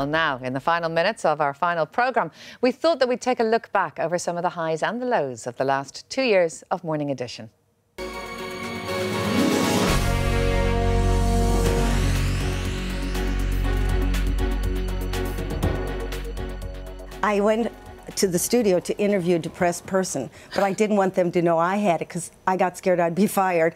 Well, now, in the final minutes of our final programme, we thought that we'd take a look back over some of the highs and the lows of the last 2 years of Morning Edition. I went to the studio to interview a depressed person, but I didn't want them to know I had it because I got scared I'd be fired.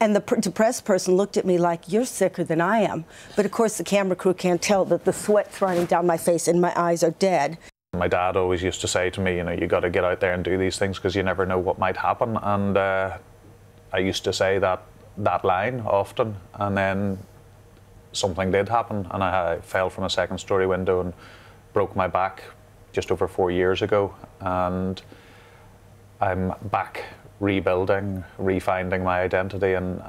And the depressed person looked at me like, you're sicker than I am. But of course the camera crew can't tell that the sweat's running down my face and my eyes are dead. My dad always used to say to me, you know, you got to get out there and do these things because you never know what might happen. And I used to say that line often, and then something did happen, and I fell from a second-story window and broke my back just over 4 years ago, and I'm back rebuilding, refinding my identity, and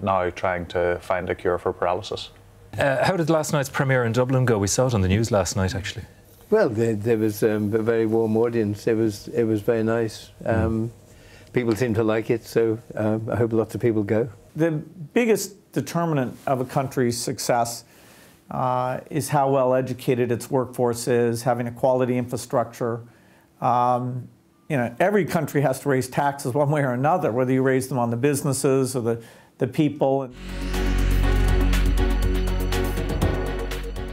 now trying to find a cure for paralysis. How did last night's premiere in Dublin go? We saw it on the news last night, actually. Well, there was a very warm audience. It was very nice. People seem to like it, so I hope lots of people go. The biggest determinant of a country's success is how well educated its workforce is, having a quality infrastructure. You know, every country has to raise taxes one way or another, whether you raise them on the businesses or the people.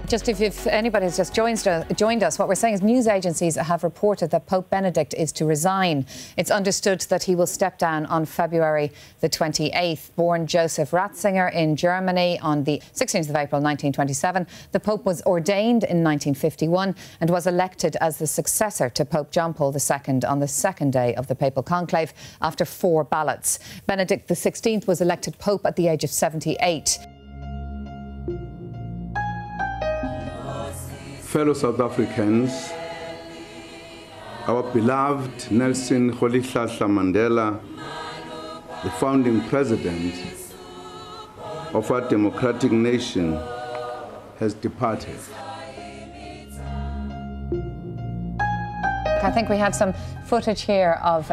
Just if anybody has just joined us, what we're saying is news agencies have reported that Pope Benedict is to resign. It's understood that he will step down on February the 28th. Born Joseph Ratzinger in Germany on the 16th of April 1927, the Pope was ordained in 1951 and was elected as the successor to Pope John Paul II on the second day of the papal conclave after 4 ballots. Benedict XVI was elected Pope at the age of 78. Fellow South Africans, our beloved Nelson Rolihlahla Mandela, the founding president of our democratic nation, has departed. I think we have some footage here of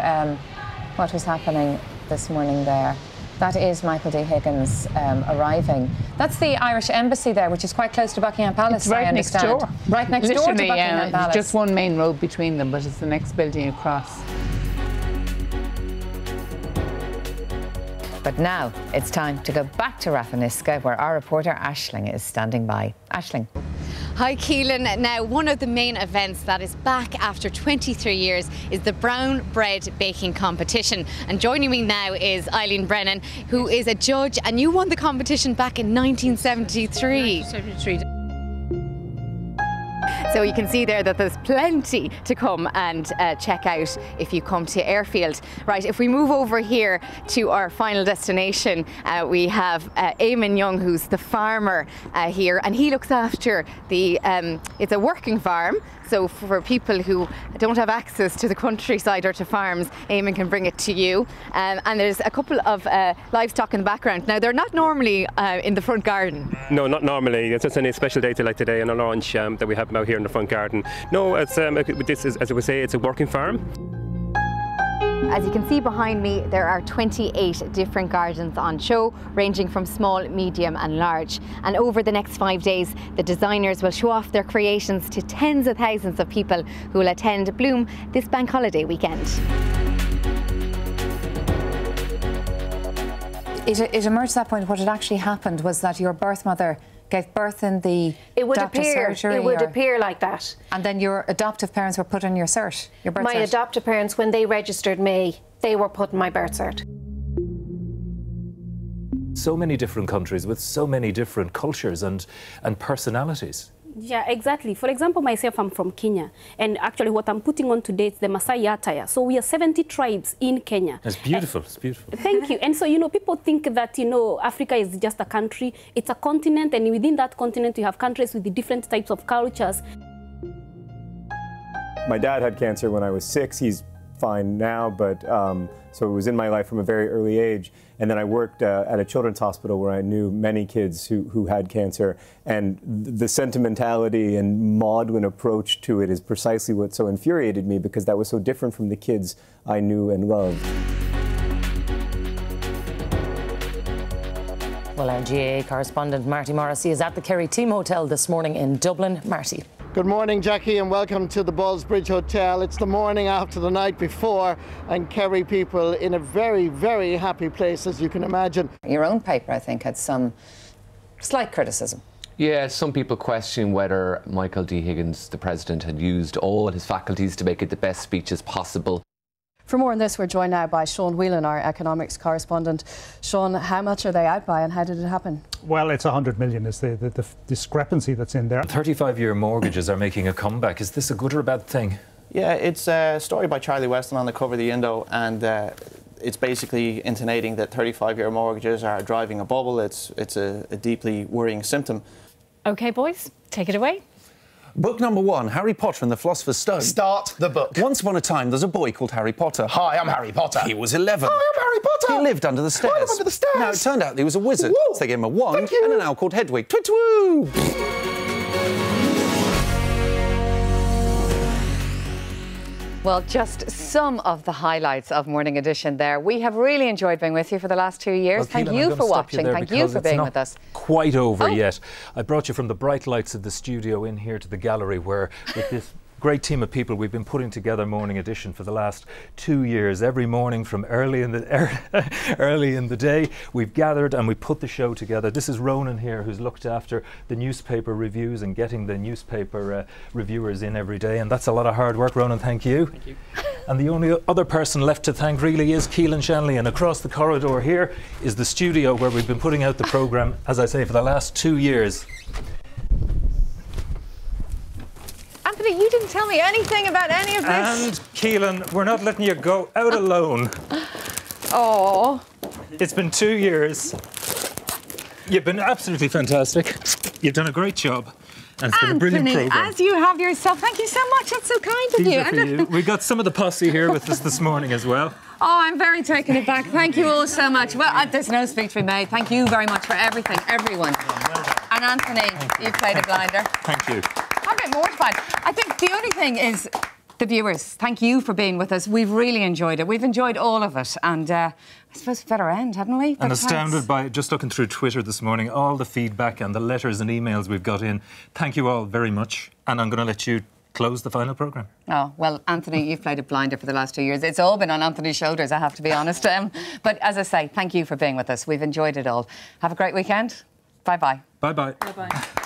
what was happening this morning there. That is Michael D. Higgins arriving. That's the Irish Embassy there, which is quite close to Buckingham Palace, it's right I understand. Next door. Right next door to Buckingham Palace. Just one main road between them, but it's the next building across. But now it's time to go back to Ratheniska, where our reporter Aisling is standing by. Aisling. Hi, Keelan. Now, one of the main events that is back after 23 years is the Brown Bread Baking Competition. And joining me now is Eileen Brennan, who is a judge, and you won the competition back in 1973. 1973. So you can see there that there's plenty to come and check out if you come to Airfield. Right, if we move over here to our final destination, we have Eamon Young, who's the farmer here, and he looks after the, it's a working farm, so for people who don't have access to the countryside or to farms, Eamon can bring it to you. And there's a couple of livestock in the background. Now, they're not normally in the front garden. No, not normally. It's just a special day like today and a launch that we have out here in the front garden. No, it's, this is, as I would say, it's a working farm. As you can see behind me, there are 28 different gardens on show, ranging from small, medium and large. And over the next 5 days, the designers will show off their creations to tens of thousands of people who will attend Bloom this bank holiday weekend. It emerged at that point. What had actually happened was that your birth mother gave birth in the doctor's surgery. It would appear like that. And then your adoptive parents were put on your cert, your birth cert. My adoptive parents, when they registered me, they were put in my birth cert. So many different countries with so many different cultures and personalities. Yeah, exactly. For example, myself, I'm from Kenya. And actually what I'm putting on today is the Masai attire. So we are 70 tribes in Kenya. It's beautiful. It's beautiful. Thank you. And so, you know, people think that, you know, Africa is just a country. It's a continent. And within that continent, you have countries with the different types of cultures. My dad had cancer when I was 6. He's fine now, but so it was in my life from a very early age. And then I worked at a children's hospital where I knew many kids who had cancer. And the sentimentality and maudlin approach to it is precisely what so infuriated me, because that was so different from the kids I knew and loved. Well, Well, our GAA correspondent Marty Morrissey is at the Kerry Team Hotel this morning in Dublin. Marty. Good morning, Jackie, and welcome to the Ballsbridge Hotel. It's the morning after the night before, and Kerry people in a very, very happy place, as you can imagine. Your own paper, I think, had some slight criticism. Yeah, some people question whether Michael D. Higgins, the president, had used all his faculties to make it the best speech as possible. For more on this, we're joined now by Sean Whelan, our economics correspondent. Sean, how much are they out by and how did it happen? Well, it's 100 million is the discrepancy that's in there. 35-year mortgages are making a comeback. Is this a good or a bad thing? Yeah, it's a story by Charlie Weston on the cover of the Indo, and it's basically intonating that 35-year mortgages are driving a bubble. It's a deeply worrying symptom. OK, boys, take it away. Book number 1, Harry Potter and the Philosopher's Stone. Start the book. Once upon a time, there's a boy called Harry Potter. Hi, I'm Harry Potter. He was 11. Hi, I'm Harry Potter. He lived under the stairs. I live under the stairs. Now, it turned out that he was a wizard. Whoa. So they gave him a wand and an owl called Hedwig. Twit-twoo! Well, just some of the highlights of Morning Edition there. We have really enjoyed being with you for the last 2 years. Well, Thank Keelan, you for watching. Thank you for being with us. Quite over yet. I brought you from the bright lights of the studio in here to the gallery where with this great team of people we've been putting together Morning Edition for the last 2 years. Every morning from early in the day we've gathered and we put the show together. This is Ronan here, who's looked after the newspaper reviews and getting the newspaper reviewers in every day, and that's a lot of hard work. Ronan, thank you. Thank you. And the only other person left to thank really is Keelan Shanley, and across the corridor here is the studio where we've been putting out the programme, as I say, for the last 2 years. Anthony, you didn't tell me anything about any of this. And Keelan, we're not letting you go out alone. Oh. It's been 2 years. You've been absolutely fantastic. You've done a great job. And it's been a brilliant programme. As you have yourself, thank you so much. That's so kind of These you. are for you. We got some of the posse here with us this morning as well. Oh, I'm very taken aback. Thank you all so much. Well, there's no speech to be made. Thank you very much for everything, everyone. And Anthony, you played a blinder. Thank you. I'm a bit mortified. I think the only thing is the viewers. Thank you for being with us. We've really enjoyed it. We've enjoyed all of it. And I suppose it's better end, haven't we? And astounded by, just looking through Twitter this morning, all the feedback and the letters and emails we've got in. Thank you all very much. And I'm going to let you close the final programme. Oh, well, Anthony, you've played a blinder for the last 2 years. It's all been on Anthony's shoulders, I have to be honest. But as I say, thank you for being with us. We've enjoyed it all. Have a great weekend. Bye-bye. Bye-bye. Bye-bye.